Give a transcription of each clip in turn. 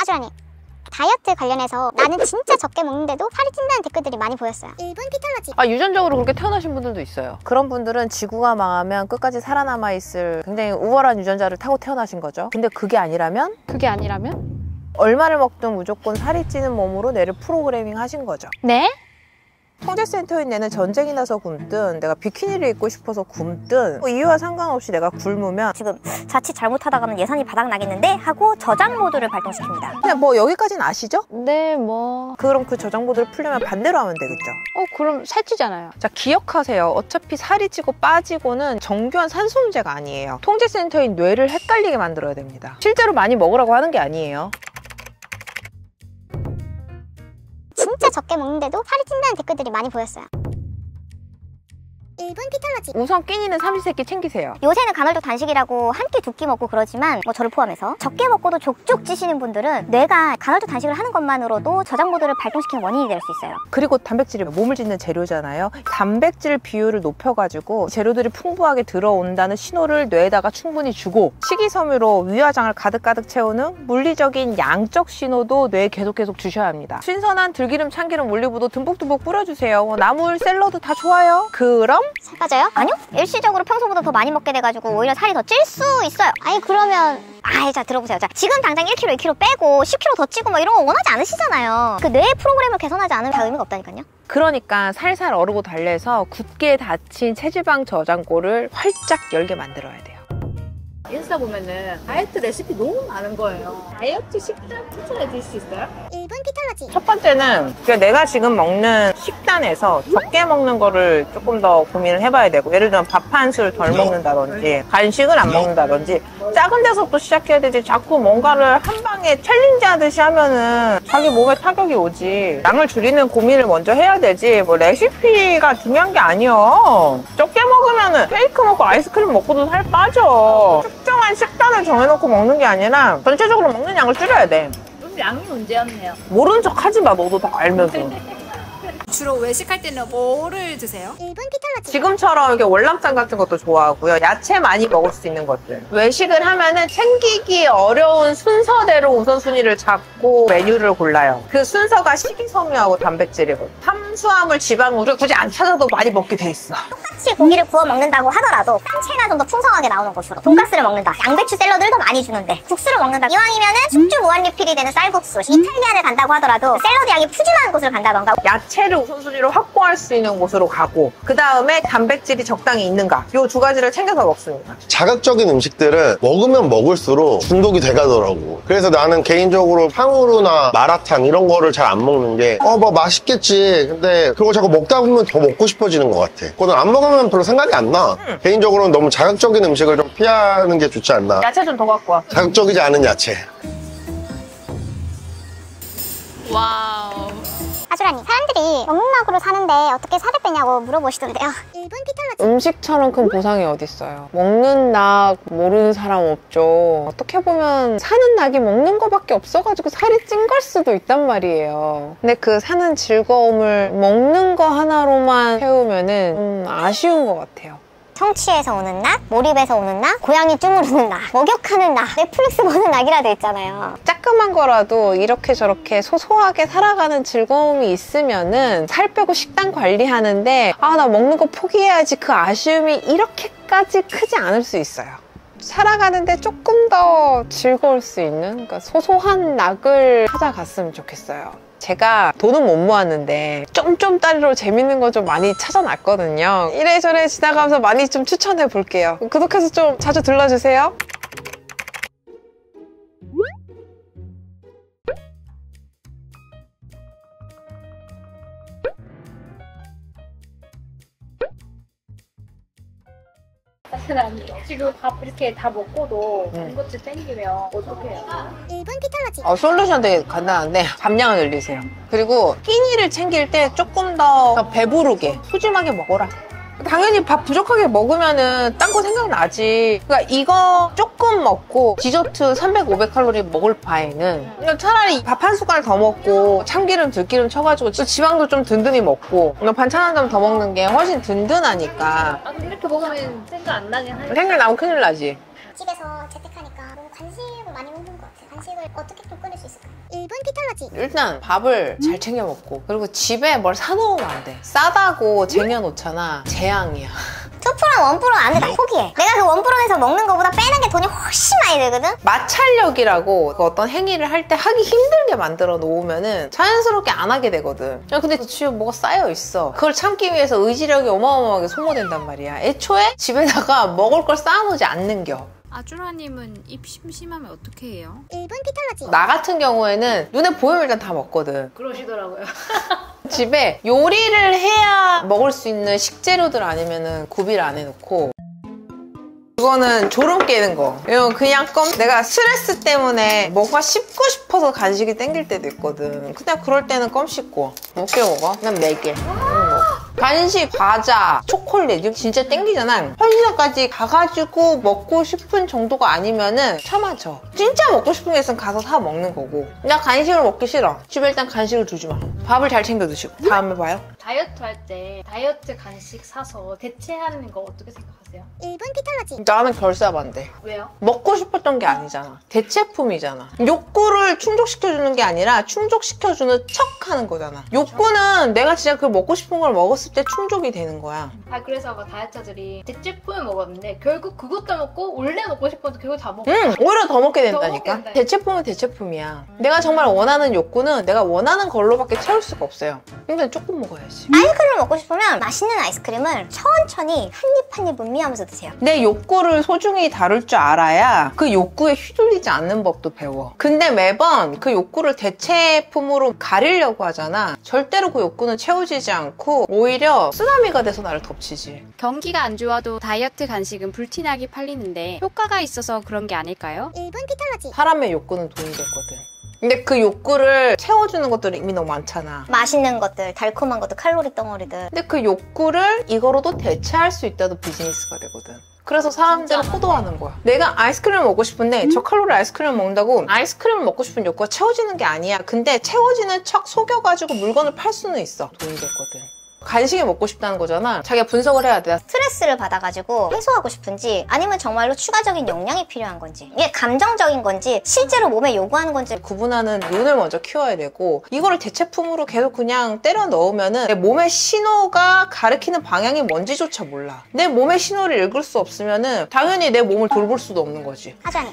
아주라님, 다이어트 관련해서 나는 진짜 적게 먹는데도 살이 찐다는 댓글들이 많이 보였어요. 1분 피탈러지. 유전적으로 그렇게 태어나신 분들도 있어요. 그런 분들은 지구가 망하면 끝까지 살아남아 있을 굉장히 우월한 유전자를 타고 태어나신 거죠. 근데 그게 아니라면? 얼마를 먹든 무조건 살이 찌는 몸으로 뇌를 프로그래밍 하신 거죠. 네? 통제센터인 내는 전쟁이 나서 굶든 내가 비키니를 입고 싶어서 굶든 이유와 상관없이 내가 굶으면 지금 자칫 잘못하다가는 예산이 바닥나겠는데 하고 저장 모드를 발동시킵니다. 그냥 뭐 여기까지는 아시죠? 네, 그럼 그 저장 모드를 풀려면 반대로 하면 되겠죠. 그럼 살찌잖아요. 자, 기억하세요. 어차피 살이 찌고 빠지고는 정교한 산소 문제가 아니에요. 통제센터인 뇌를 헷갈리게 만들어야 됩니다. 실제로 많이 먹으라고 하는 게 아니에요. 진짜 적게 먹는데도 살이 찐다는 댓글들이 많이 보였어요. 1분 피탈러지. 우선 끼니는 삼시세끼 챙기세요. 요새는 간헐적 단식이라고 한 끼 두 끼 먹고 그러지만 저를 포함해서 적게 먹고도 족족 찌시는 분들은 뇌가 간헐적 단식을 하는 것만으로도 저장 모드를 발동시키는 원인이 될 수 있어요. 그리고 단백질이 몸을 짓는 재료잖아요. 단백질 비율을 높여가지고 재료들이 풍부하게 들어온다는 신호를 뇌에다가 충분히 주고 식이섬유로 위화장을 가득가득 채우는 물리적인 양적 신호도 뇌에 계속 주셔야 합니다. 신선한 들기름, 참기름, 올리브도 듬뿍듬뿍 뿌려주세요. 나물, 샐러드 다 좋아요. 그럼 살 빠져요? 아니요? 일시적으로 평소보다 더 많이 먹게 돼가지고 오히려 살이 더 찔 수 있어요. 아니 그러면 자 들어보세요. 자, 지금 당장 1kg, 2kg 빼고 10kg 더 찌고 막 이런 거 원하지 않으시잖아요. 그 뇌 프로그램을 개선하지 않으면 다 의미가 없다니까요. 그러니까 살살 어르고 달래서 굳게 닫힌 체지방 저장고를 활짝 열게 만들어야 돼요. 인스타 보면은 다이어트 레시피 너무 많은 거예요. 다이어트 식단 추천해 줄 수 있어요? 1분 피탈러지. 첫 번째는 내가 지금 먹는 식단에서 적게 먹는 거를 조금 더 고민을 해봐야 되고, 예를 들면 밥 한 술 덜 먹는다든지 간식을 안 먹는다든지 작은 데서부터 시작해야 되지, 자꾸 뭔가를 한 방에 챌린지 하듯이 하면은 자기 몸에 타격이 오지. 양을 줄이는 고민을 먼저 해야 되지, 뭐 레시피가 중요한 게 아니여. 적게 먹으면은 케이크 먹고 아이스크림 먹고도 살 빠져. 특정한 식단을 정해놓고 먹는 게 아니라 전체적으로 먹는 양을 줄여야 돼. 좀 양이 문제였네요. 모르는 척 하지 마, 너도 다 알면서. 주로 외식할 때는 뭐를 드세요? 1분 피탈러지. 지금처럼 이렇게 월남쌈 같은 것도 좋아하고요. 야채 많이 먹을 수 있는 것들. 외식을 하면은 챙기기 어려운 순서대로 우선순위를 잡고 메뉴를 골라요. 그 순서가 식이섬유하고 단백질이고, 탄수화물, 지방을 굳이 안 찾아도 많이 먹게 돼 있어. 똑같이 고기를 구워 먹는다고 하더라도 딴채나 좀 더 풍성하게 나오는 곳으로 돈가스를 먹는다, 양배추 샐러드를 더 많이 주는데 국수를 먹는다, 이왕이면은 숙주 무한 리필이 되는 쌀국수, 이탈리안을 간다고 하더라도 샐러드 양이 푸짐한 곳을 간다던가, 야채를 우선순위로 확보할 수 있는 곳으로 가고, 그 다음에 단백질이 적당히 있는가, 이 두 가지를 챙겨서 먹습니다. 자극적인 음식들은 먹으면 먹을수록 중독이 돼가더라고. 그래서 나는 개인적으로 탕후루나 마라탕 이런 거를 잘 안 먹는 게 뭐 맛있겠지, 근데 그거 자꾸 먹다 보면 더 먹고 싶어지는 것 같아. 그거는 안 먹으면 별로 생각이 안 나. 개인적으로는 너무 자극적인 음식을 좀 피하는 게 좋지 않나. 야채 좀 더 갖고 와. 자극적이지 않은 야채. 와우. 아주라님, 사람들이 먹는 낙으로 사는데 어떻게 살을 빼냐고 물어보시던데요. 1분 피탈러지. 음식처럼 큰 보상이 어딨어요. 먹는 낙 모르는 사람 없죠. 어떻게 보면 사는 낙이 먹는 거밖에 없어가지고 살이 찐 걸 수도 있단 말이에요. 근데 그 사는 즐거움을 먹는 거 하나로만 채우면은 좀 아쉬운 것 같아요. 성취에서 오는 낙, 몰입에서 오는 낙, 고양이 쭈무르는 낙, 목욕하는 낙, 넷플릭스 보는 낙이라도 있잖아요. 조그만 거라도 이렇게 저렇게 소소하게 살아가는 즐거움이 있으면은 살 빼고 식단 관리하는데 나 먹는 거 포기해야지, 그 아쉬움이 이렇게까지 크지 않을 수 있어요. 살아가는데 조금 더 즐거울 수 있는, 그러니까 소소한 낙을 찾아갔으면 좋겠어요. 제가 돈은 못 모았는데 쫌쫌따리로 재밌는 거 좀 많이 찾아놨거든요. 이래저래 지나가면서 많이 좀 추천해 볼게요. 구독해서 좀 자주 들러주세요. 지금 밥 이렇게 다 먹고도 군것질 땡기면 어떻게 해요? 1분 피탈러지. 솔루션 되게 간단한데 밥량을 늘리세요. 그리고 끼니를 챙길 때 조금 더 배부르게 푸짐하게 먹어라. 당연히 밥 부족하게 먹으면은 딴 거 생각나지. 그러니까 이거 조금 먹고 디저트 300, 500칼로리 먹을 바에는 그냥 차라리 밥 한 숟갈 더 먹고 참기름, 들기름 쳐가지고 지방도 좀 든든히 먹고 반찬 한 점 더 먹는 게 훨씬 든든하니까. 근데 이렇게 먹으면 생각 안 나긴 하죠. 생각나면 큰일 나지. 집에서 재택하니까 너무 간식을 조금 많이 먹는 것 같아요. 간식을 어떻게 좀 끊을 수 있을까요? 1분 피탈러지. 일단 밥을 잘 챙겨 먹고, 그리고 집에 뭘 사놓으면 안 돼. 싸다고 쟁여놓잖아. 재앙이야. 2%, 1% 안에 다 포기해. 내가 그 1%에서 먹는 거보다 빼는 게 돈이 훨씬 많이 들거든? 마찰력이라고 그 어떤 행위를 할 때 하기 힘들게 만들어 놓으면은 자연스럽게 안 하게 되거든. 야, 근데 집에 뭐가 쌓여 있어. 그걸 참기 위해서 의지력이 어마어마하게 소모된단 말이야. 애초에 집에다가 먹을 걸 쌓아놓지 않는겨. 아주라님은 입 심심하면 어떻게 해요? 1분 피탈러지. 나 같은 경우에는 눈에 보이면 일단 다 먹거든. 그러시더라고요. 집에 요리를 해야 먹을 수 있는 식재료들 아니면은 구비를 안 해놓고, 이거는 조름 깨는 거. 이건 그냥 내가 스트레스 때문에 뭐가 씹고 싶어서 간식이 땡길 때도 있거든. 그냥 그럴 때는 껌 씹고. 몇 개 먹어? 그냥 4개. 간식, 과자, 초콜릿 이거 진짜 땡기잖아. 편의점까지 가가지고 먹고 싶은 정도가 아니면은 참아줘. 진짜 먹고 싶은 게 있으면 가서 사 먹는 거고. 나 간식을 먹기 싫어. 집에 일단 간식을 두지 마. 밥을 잘 챙겨 드시고. 다음에 봐요. 다이어트 할 때 다이어트 간식 사서 대체하는 거 어떻게 생각하세요? 1분 피탈러지. 나는 결사반대. 왜요? 먹고 싶었던 게 아니잖아. 대체품이잖아. 욕구를 충족시켜주는 게 아니라 충족시켜주는 척 하는 거잖아. 욕구는 내가 진짜 그 먹고 싶은 걸 먹었을 때 충족이 되는 거야. 아 그래서 다이어트들이 대체품을 먹었는데 결국 그것도 먹고 원래 먹고 싶어도 결국 다 먹고 오히려 더 먹게 더 먹게 된다니까. 된다. 대체품은 대체품이야. 내가 정말 원하는 욕구는 내가 원하는 걸로밖에 채울 수가 없어요. 근데 조금 먹어야지. 아이스크림을 먹고 싶으면 맛있는 아이스크림을 천천히 한 입 한 입 음미하면서 드세요. 내 욕구를 소중히 다룰 줄 알아야 그 욕구에 휘둘리지 않는 법도 배워. 근데 매번 그 욕구를 대체품으로 가리려고 하잖아. 절대로 그 욕구는 채워지지 않고 오히려 쓰나미가 돼서 나를 덮치지. 경기가 안 좋아도 다이어트 간식은 불티나게 팔리는데 효과가 있어서 그런 게 아닐까요? 1분 피탈러지. 사람의 욕구는 돈이 됐거든. 근데 그 욕구를 채워주는 것들이 이미 너무 많잖아. 맛있는 것들, 달콤한 것들, 칼로리 덩어리들. 근데 그 욕구를 이거로도 대체할 수 있다도 비즈니스가 되거든. 그래서 사람들은 호도하는 거야. 내가 아이스크림을 먹고 싶은데 저칼로리 아이스크림을 먹는다고 아이스크림을 먹고 싶은 욕구가 채워지는 게 아니야. 근데 채워지는 척 속여가지고 물건을 팔 수는 있어. 돈이 됐거든. 간식이 먹고 싶다는 거잖아. 자기가 분석을 해야 돼. 스트레스를 받아가지고 해소하고 싶은지 아니면 정말로 추가적인 영양이 필요한 건지 이게 감정적인 건지 실제로 몸에 요구하는 건지 구분하는 눈을 먼저 키워야 되고 이거를 대체품으로 계속 그냥 때려 넣으면은 내 몸의 신호가 가리키는 방향이 뭔지조차 몰라. 내 몸의 신호를 읽을 수 없으면은 당연히 내 몸을 돌볼 수도 없는 거지. 아주아님.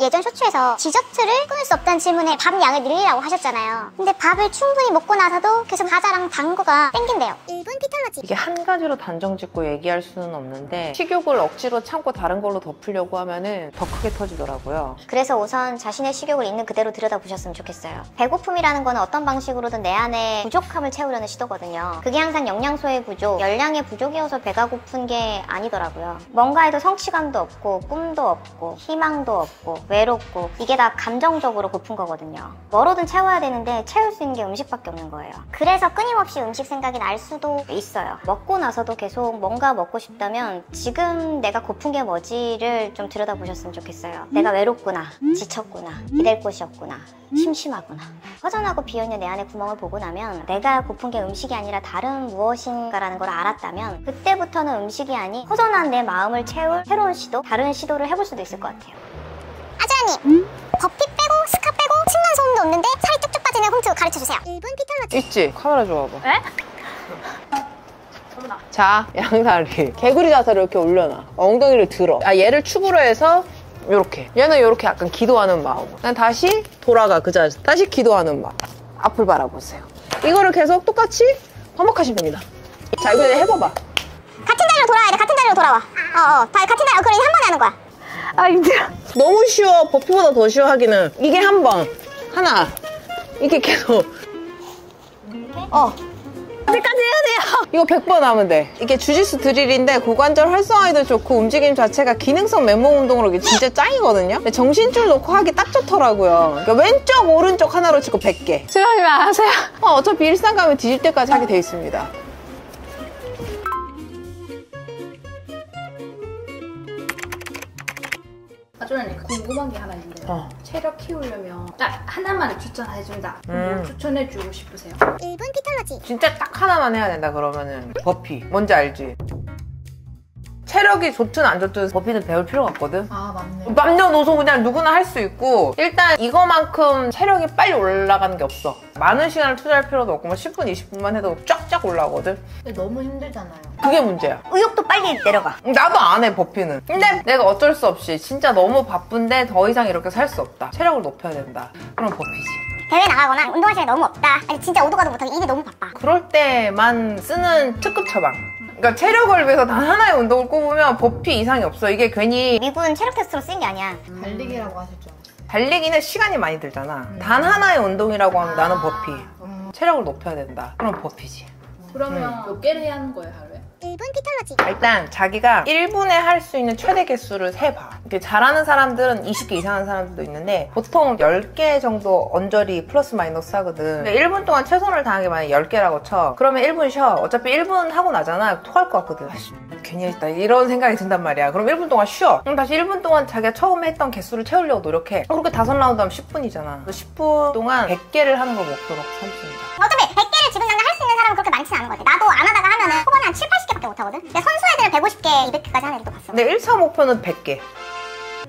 예전 쇼츠에서 디저트를 끊을 수 없다는 질문에 밥 양을 늘리라고 하셨잖아요. 근데 밥을 충분히 먹고 나서도 계속 과자랑 단 거가 땡긴대요. 1분 피탈러지. 이게 한 가지로 단정 짓고 얘기할 수는 없는데 식욕을 억지로 참고 다른 걸로 덮으려고 하면은 더 크게 터지더라고요. 그래서 우선 자신의 식욕을 있는 그대로 들여다보셨으면 좋겠어요. 배고픔이라는 거는 어떤 방식으로든 내 안에 부족함을 채우려는 시도거든요. 그게 항상 영양소의 부족, 열량의 부족이어서 배가 고픈 게 아니더라고요. 뭔가에도 성취감도 없고 꿈도 없고 희망도 없고 외롭고 이게 다 감정적으로 고픈 거거든요. 뭐로든 채워야 되는데 채울 수 있는 게 음식밖에 없는 거예요. 그래서 끊임없이 음식 생각이 날 수도 있어요. 먹고 나서도 계속 뭔가 먹고 싶다면 지금 내가 고픈 게 뭐지를 좀 들여다보셨으면 좋겠어요. 내가 외롭구나, 지쳤구나, 기댈 곳이 없구나, 심심하구나. 허전하고 비어있는 내 안의 구멍을 보고 나면 내가 고픈 게 음식이 아니라 다른 무엇인가라는 걸 알았다면 그때부터는 음식이 아닌 허전한 내 마음을 채울 새로운 시도, 다른 시도를 해볼 수도 있을 것 같아요. 아주아님. 버피 빼고 스카 빼고 층간 소음도 없는데 살이 쭉쭉 빠지는 홈트 가르쳐주세요. 1분 피탈러지. 있지? 카메라 줘봐봐. 에? 자, 양다리. 개구리 자세로 이렇게 올려놔. 엉덩이를 들어. 얘를 축으로 해서 요렇게. 얘는 요렇게 약간 기도하는 마음. 난 다시 돌아가 그 자세. 다시 기도하는 마음. 앞을 바라보세요. 이거를 계속 똑같이 반복하시면 됩니다. 자, 이거 이제 해봐봐. 같은 다리로 돌아야 돼. 같은 다리로 돌아와. 같은 다리로. 그래, 한 번에 하는 거야. 아, 힘들어. 너무 쉬워. 버피보다 더 쉬워 하기는. 이게 한 번. 하나. 이렇게 계속. 어디까지 해야 돼요? 이거 100번 하면 돼. 이게 주짓수 드릴인데 고관절 활성화에도 좋고 움직임 자체가 기능성 맨몸 운동으로 이게 진짜 짱이거든요. 근데 정신줄 놓고 하기 딱 좋더라고요. 그러니까 왼쪽 오른쪽 하나로 치고 100개. 싫어하지 마세요. 어차피 일상 가면 뒤질 때까지 하게 돼 있습니다. 아주라님 궁금한 게 하나 있는데 체력 키우려면 딱 하나만 추천해준다. 뭐 추천해주고 싶으세요? 1분 피탈러지. 진짜 딱 하나만 해야 된다 그러면은 버피. 뭔지 알지? 체력이 좋든 안 좋든 버피는 배울 필요가 없거든. 아 맞네. 남녀노소 그냥 누구나 할 수 있고 일단 이거만큼 체력이 빨리 올라가는 게 없어. 많은 시간을 투자할 필요도 없고 뭐 10분, 20분만 해도 쫙쫙 올라오거든. 근데 너무 힘들잖아요. 그게 문제야. 의욕도 빨리 내려가. 나도 안 해 버피는. 근데 내가 어쩔 수 없이 진짜 너무 바쁜데 더 이상 이렇게 살 수 없다. 체력을 높여야 된다. 그럼 버피지. 대회 나가거나 운동할 시간이 너무 없다. 아니 진짜 오도 가도 못하고 일이 너무 바빠. 그럴 때만 쓰는 특급 처방. 그러니까 체력을 위해서 단 하나의 운동을 꼽으면 버피 이상이 없어. 이게 괜히 미군 체력 테스트로 쓰인 게 아니야. 달리기라고 하실 줄 알았어. 달리기는 시간이 많이 들잖아. 단 하나의 운동이라고 하면 나는 버피. 체력을 높여야 된다. 그럼 버피지. 그러면 몇 개를 해야 하는 거예요, 하루에? 1분 피털러지. 일단 자기가 1분에 할 수 있는 최대 개수를 세봐. 이렇게 잘하는 사람들은 20개 이상 하는 사람들도 있는데 보통 10개 정도 언저리 플러스 마이너스 하거든. 근데 1분 동안 최선을 다한 게 만약에 10개라고 쳐. 그러면 1분 쉬어. 어차피 1분 하고 나잖아. 토할 것 같거든. 아이씨, 괜히 했다. 이런 생각이 든단 말이야. 그럼 1분 동안 쉬어. 그럼 다시 1분 동안 자기가 처음에 했던 개수를 채우려고 노력해. 그렇게 5라운드 하면 10분이잖아. 10분 동안 100개를 하는 걸 목표로 삼습니다. 어차피 100개를 지금 당장 할 수 있는 사람은 그렇게 많지는 않은 것 같아. 나도 안 하다가 하면은 초반에 한 7, 80개밖에 못 하거든. 근데 선수 애들은 150개, 200개까지 하는 애들도 봤어. 근데 1차 목표는 100개.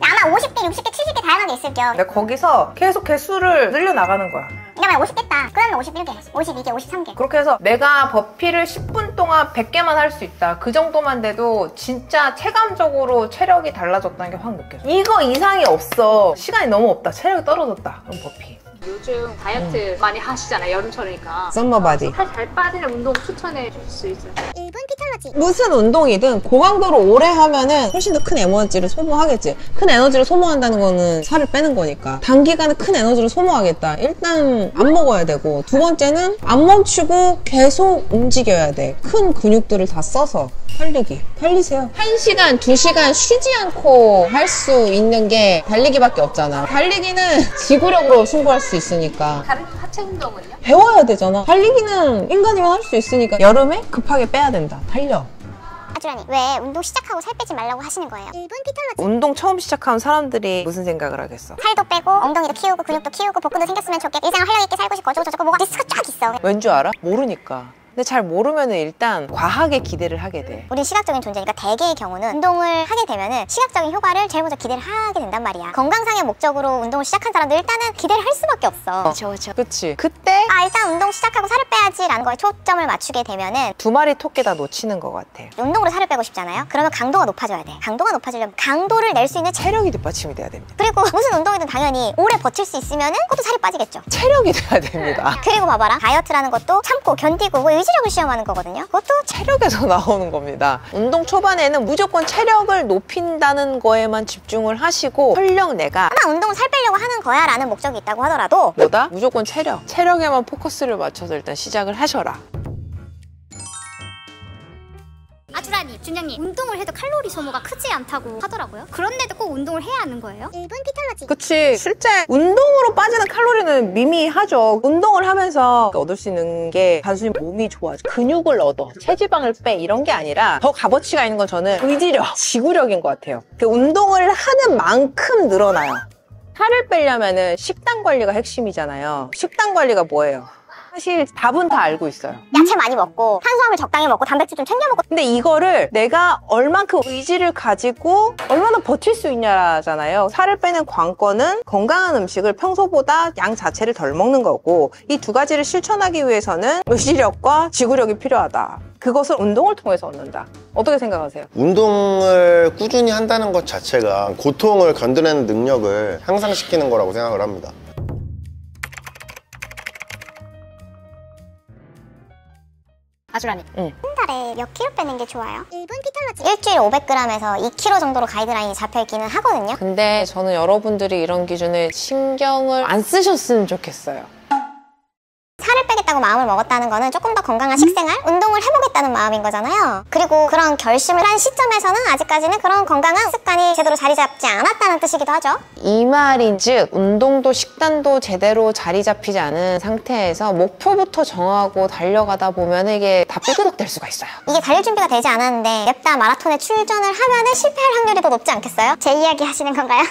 아마 50개, 60개, 70개 다양하게 있을 겸. 근데 거기서 계속 개수를 늘려나가는 거야. 내가 만약 50 했다. 그러면 51개, 52개, 53개. 그렇게 해서 내가 버피를 10분 동안 100개만 할 수 있다. 그 정도만 돼도 진짜 체감적으로 체력이 달라졌다는 게 확 느껴져. 이거 이상이 없어. 시간이 너무 없다. 체력이 떨어졌다. 그럼 버피. 요즘 다이어트 많이 하시잖아요, 여름철이니까. 썸머바디. 살 잘 빠지는 운동 추천해 주실 수 있어요? 1분 피털러지. 무슨 운동이든 고강도로 오래 하면은 훨씬 더 큰 에너지를 소모하겠지. 큰 에너지를 소모한다는 거는 살을 빼는 거니까. 단기간에 큰 에너지를 소모하겠다. 일단 안 먹어야 되고, 두 번째는 안 멈추고 계속 움직여야 돼. 큰 근육들을 다 써서. 달리세요. 1시간, 2시간 쉬지 않고 할 수 있는 게 달리기밖에 없잖아. 달리기는 지구력으로 승부할 수 있으니까. 다른 하체 운동은요? 배워야 되잖아. 달리기는 인간이면 할 수 있으니까 여름에 급하게 빼야 된다. 달려. 아주라니, 왜 운동 시작하고 살 빼지 말라고 하시는 거예요? 1분 피털러지. 운동 처음 시작하는 사람들이 무슨 생각을 하겠어? 살도 빼고 엉덩이도 키우고 근육도 키우고 복근도 생겼으면 좋겠고 일상을 활력 있게 살고 싶고 어쩌고저쩌고 뭐가 리스크가 쫙 있어. 왠 줄 알아? 모르니까. 근데 잘 모르면 일단 과하게 기대를 하게 돼. 우린 시각적인 존재니까 대개의 경우는 운동을 하게 되면은 시각적인 효과를 제일 먼저 기대를 하게 된단 말이야. 건강상의 목적으로 운동을 시작한 사람들 일단은 기대를 할 수밖에 없어. 그쵸. 그치. 그때 일단 운동 시작하고 살을 빼야지 라는 거에 초점을 맞추게 되면은 두 마리 토끼 다 놓치는 것 같아. 운동으로 살을 빼고 싶잖아요. 그러면 강도가 높아져야 돼. 강도가 높아지려면 강도를 낼 수 있는 체력이 뒷받침이 돼야 됩니다. 그리고 무슨 운동이든 당연히 오래 버틸 수 있으면은 그것도 살이 빠지겠죠. 체력이 돼야 됩니다. 그리고 봐봐라. 다이어트라는 것도 참고 견디고 뭐 의지력을 시험하는 거거든요. 그것도 체력에서 나오는 겁니다. 운동 초반에는 무조건 체력을 높인다는 거에만 집중을 하시고 설령 내가 아마 운동을 살 빼려고 하는 거야 라는 목적이 있다고 하더라도 뭐다? 무조건 체력에만 포커스를 맞춰서 일단 시작을 하셔라. 아주라님, 준영님, 운동을 해도 칼로리 소모가 크지 않다고 하더라고요. 그런데도 꼭 운동을 해야 하는 거예요? 1분 피털러지. 그치. 실제 운동으로 빠지는 칼로리는 미미하죠. 운동을 하면서 얻을 수 있는 게 단순히 몸이 좋아져. 근육을 얻어. 체지방을 빼. 이런 게 아니라 더 값어치가 있는 건 저는 의지력, 지구력인 것 같아요. 그 운동을 하는 만큼 늘어나요. 살을 빼려면은 식단 관리가 핵심이잖아요. 식단 관리가 뭐예요? 사실 답은 다 알고 있어요. 야채 많이 먹고 탄수화물 적당히 먹고 단백질 좀 챙겨 먹고. 근데 이거를 내가 얼만큼 의지를 가지고 얼마나 버틸 수 있냐잖아요. 살을 빼는 관건은 건강한 음식을 평소보다 양 자체를 덜 먹는 거고, 이 두 가지를 실천하기 위해서는 의지력과 지구력이 필요하다. 그것을 운동을 통해서 얻는다. 어떻게 생각하세요? 운동을 꾸준히 한다는 것 자체가 고통을 견뎌내는 능력을 향상시키는 거라고 생각을 합니다. 아주라님. 한 달에 몇 킬로 빼는 게 좋아요? 1분 피털러지. 일주일에 500g에서 2kg 정도로 가이드라인이 잡혀있기는 하거든요. 근데 저는 여러분들이 이런 기준에 신경을 안 쓰셨으면 좋겠어요. 살을 빼겠다고 마음을 먹었다는 거는 조금 더 건강한 식생활, 운동을 해보겠다는 마음인 거잖아요. 그리고 그런 결심을 한 시점에서는 아직까지는 그런 건강한 습관이 제대로 자리 잡지 않았다는 뜻이기도 하죠. 이 말인즉 운동도 식단도 제대로 자리 잡히지 않은 상태에서 목표부터 정하고 달려가다 보면 이게 다 삐그덕 될 수가 있어요. 이게 달릴 준비가 되지 않았는데 냅다 마라톤에 출전을 하면은 실패할 확률이 더 높지 않겠어요? 제 이야기 하시는 건가요?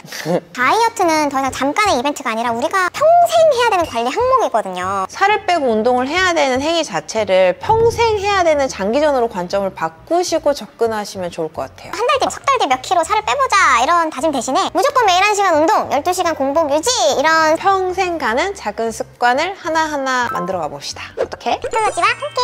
다이어트는 더 이상 잠깐의 이벤트가 아니라 우리가 평생 해야 되는 관리 항목이거든요. 살을 빼고 운동을 운동을 해야 되는 행위 자체를 평생 해야 되는 장기전으로 관점을 바꾸시고 접근하시면 좋을 것 같아요. 한 달 뒤, 석 달 뒤 몇 킬로 살을 빼보자 이런 다짐 대신에 무조건 매일 1시간 운동, 12시간 공복 유지 이런 평생 가는 작은 습관을 하나하나 만들어 가봅시다. 어떻게? 피톨러지와 함께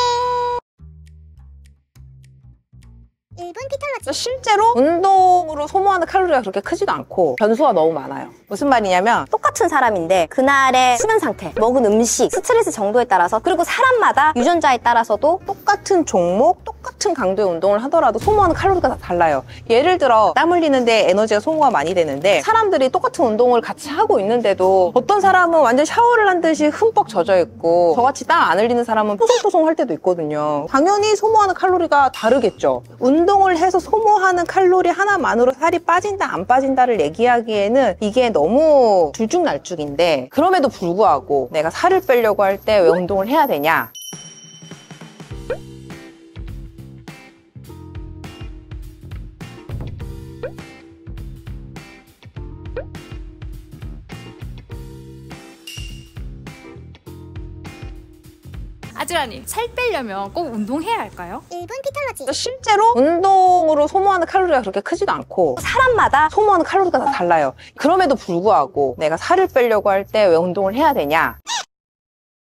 1분 피톨러지. 실제로 운동으로 소모하는 칼로리가 그렇게 크지도 않고 변수가 너무 많아요. 무슨 말이냐면 똑같은 사람인데 그날의 수면 상태, 먹은 음식, 스트레스 정도에 따라서 그리고 사람마다 유전자에 따라서도 똑같은 종목, 똑같은 강도의 운동을 하더라도 소모하는 칼로리가 다 달라요. 예를 들어 땀 흘리는데 에너지가 소모가 많이 되는데 사람들이 똑같은 운동을 같이 하고 있는데도 어떤 사람은 완전 샤워를 한 듯이 흠뻑 젖어 있고 저같이 땀 안 흘리는 사람은 뽀송뽀송 할 때도 있거든요. 당연히 소모하는 칼로리가 다르겠죠. 운동을 해서 소모하는 칼로리 하나만으로 살이 빠진다 안 빠진다를 얘기하기에는 이게 너무 들쭉날쭉인데 그럼에도 불구하고 내가 살을 빼려고 할 때 왜 운동을 해야 되냐? 아즈라님, 살 빼려면 꼭 운동해야 할까요? 1분 피톨러지. 실제로 운동으로 소모하는 칼로리가 그렇게 크지도 않고 사람마다 소모하는 칼로리가 다 달라요. 그럼에도 불구하고 내가 살을 빼려고 할 때 왜 운동을 해야 되냐?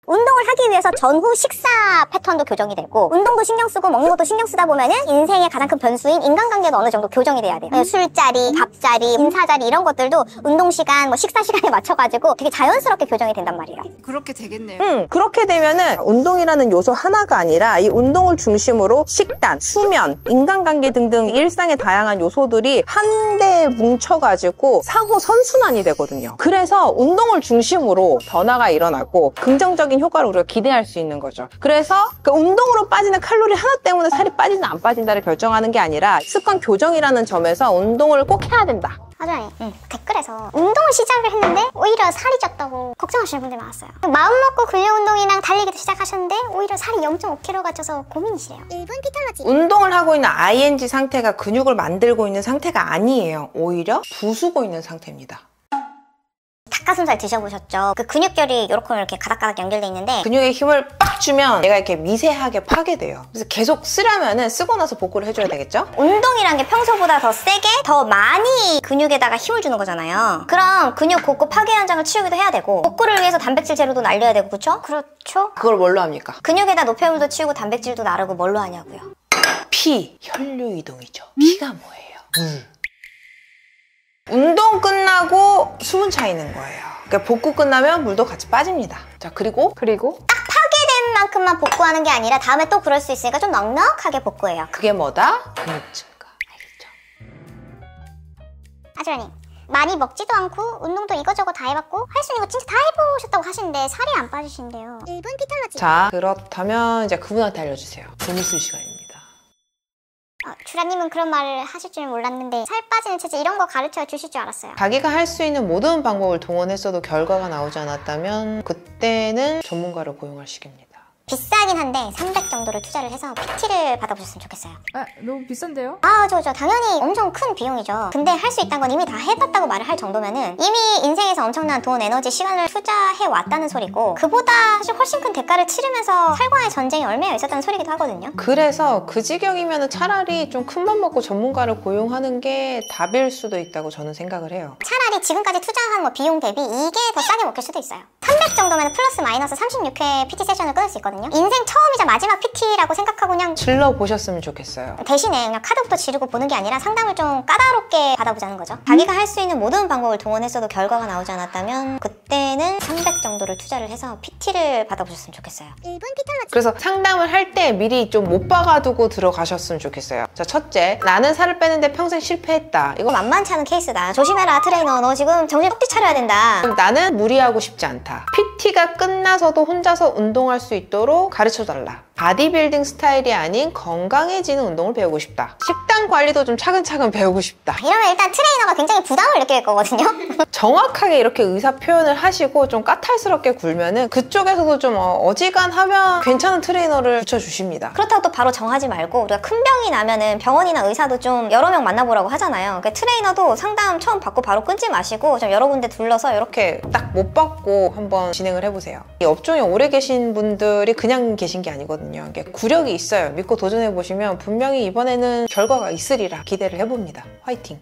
운동을 하기 위해서 전후 식사 패턴도 교정이 되고 운동도 신경 쓰고 먹는 것도 신경 쓰다 보면은 인생의 가장 큰 변수인 인간관계도 어느 정도 교정이 돼야 돼요. 술자리, 밥자리, 인사자리 이런 것들도 운동 시간, 뭐 식사 시간에 맞춰가지고 되게 자연스럽게 교정이 된단 말이에요. 그렇게 되겠네요. 그렇게 되면은 운동이라는 요소 하나가 아니라 이 운동을 중심으로 식단, 수면, 인간관계 등등 일상의 다양한 요소들이 한데에 뭉쳐가지고 상호 선순환이 되거든요. 그래서 운동을 중심으로 변화가 일어나고 긍정적인 효과를 우리가 기대할 수 있는 거죠. 그래서 그 운동으로 빠지는 칼로리 하나 때문에 살이 빠진다 안 빠진다를 결정하는 게 아니라 습관 교정이라는 점에서 운동을 꼭 해야 된다. 아즈라님, 댓글에서 운동을 시작을 했는데 오히려 살이 쪘다고 걱정하시는 분들이 많았어요. 마음 먹고 근력 운동이랑 달리기도 시작하셨는데 오히려 살이 0.5kg가 쪄서 고민이시래요. 1분 피톨러지. 운동을 하고 있는 ING 상태가 근육을 만들고 있는 상태가 아니에요. 오히려 부수고 있는 상태입니다. 닭가슴살 드셔보셨죠? 그 근육결이 이렇게 가닥가닥 연결돼 있는데 근육에 힘을 빡 주면 얘가 이렇게 미세하게 파괴돼요. 그래서 계속 쓰려면은 쓰고 나서 복구를 해줘야 되겠죠? 운동이란 게 평소보다 더 세게 더 많이 근육에다가 힘을 주는 거잖아요. 그럼 근육 복구 파괴 현상을 치우기도 해야 되고 복구를 위해서 단백질 재료도 날려야 되고 그렇죠? 그렇죠? 그걸 뭘로 합니까? 근육에다 노폐물도 치우고 단백질도 나르고 뭘로 하냐고요? 피, 혈류 이동이죠. 피가 뭐예요? 물. 운동 끝나고 수분 차이는 거예요. 그러니까 복구 끝나면 물도 같이 빠집니다. 자, 그리고 딱 파괴된 만큼만 복구하는 게 아니라 다음에 또 그럴 수 있으니까 좀 넉넉하게 복구해요. 그게 뭐다? 근육 증가. 알겠죠? 아즈라님, 많이 먹지도 않고 운동도 이거저거 다 해봤고 할 수 있는 거 진짜 다 해보셨다고 하시는데 살이 안 빠지신대요. 1분 피톨러지. 자, 그렇다면 이제 그분한테 알려주세요. 재밌을 시간입니다. 주라님은 그런 말을 하실 줄 몰랐는데 살 빠지는 체질 이런 거 가르쳐 주실 줄 알았어요. 자기가 할 수 있는 모든 방법을 동원했어도 결과가 나오지 않았다면 그때는 전문가를 고용할 시기입니다. 비싸긴 한데 300 정도를 투자를 해서 PT를 받아보셨으면 좋겠어요. 너무 비싼데요? 저 당연히 엄청 큰 비용이죠. 근데 할 수 있다는 건 이미 다 해봤다고 말을 할 정도면은 이미 인생에서 엄청난 돈, 에너지, 시간을 투자해왔다는 소리고 그보다 사실 훨씬 큰 대가를 치르면서 살과의 전쟁이 얽매여 있었다는 소리기도 하거든요. 그래서 그 지경이면 차라리 좀 큰맘 먹고 전문가를 고용하는 게 답일 수도 있다고 저는 생각을 해요. 차라리 지금까지 투자한 뭐 비용 대비 이게 더 싸게 먹힐 수도 있어요. 300 정도면 플러스 마이너스 36회 PT 세션을 끊을 수 있거든요. 인생 처음이자 마지막 PT라고 생각하고 그냥 질러보셨으면 좋겠어요. 대신에 그냥 카드부터 지르고 보는 게 아니라 상담을 좀 까다롭게 받아보자는 거죠. 자기가 할 수 있는 모든 방법을 동원했어도 결과가 나오지 않았다면 그때는 300 정도를 투자를 해서 PT를 받아보셨으면 좋겠어요. 1분 피톨러지. 그래서 상담을 할 때 미리 좀 못 박아두고 들어가셨으면 좋겠어요. 자, 첫째, 나는 살을 빼는데 평생 실패했다. 이거 만만치 않은 케이스다. 조심해라 트레이너. 너 지금 정신 똑띠 차려야 된다. 나는 무리하고 싶지 않다. PT가 끝나서도 혼자서 운동할 수 있도록 가르쳐달라. 바디빌딩 스타일이 아닌 건강해지는 운동을 배우고 싶다. 식단 관리도 좀 차근차근 배우고 싶다. 이러면 일단 트레이너가 굉장히 부담을 느낄 거거든요. 정확하게 이렇게 의사 표현을 하시고 좀 까탈스럽게 굴면은 그쪽에서도 좀 어지간하면 괜찮은 트레이너를 붙여주십니다. 그렇다고 또 바로 정하지 말고 우리가 큰 병이 나면은 병원이나 의사도 좀 여러 명 만나보라고 하잖아요. 그러니까 트레이너도 상담 처음 받고 바로 끊지 마시고 좀 여러 군데 둘러서 이렇게 딱 못 받고 한번 진행을 해보세요. 이 업종에 오래 계신 분들이 그냥 계신 게 아니거든요. 구력이 있어요. 믿고 도전해보시면 분명히 이번에는 결과가 있으리라 기대를 해봅니다. 화이팅!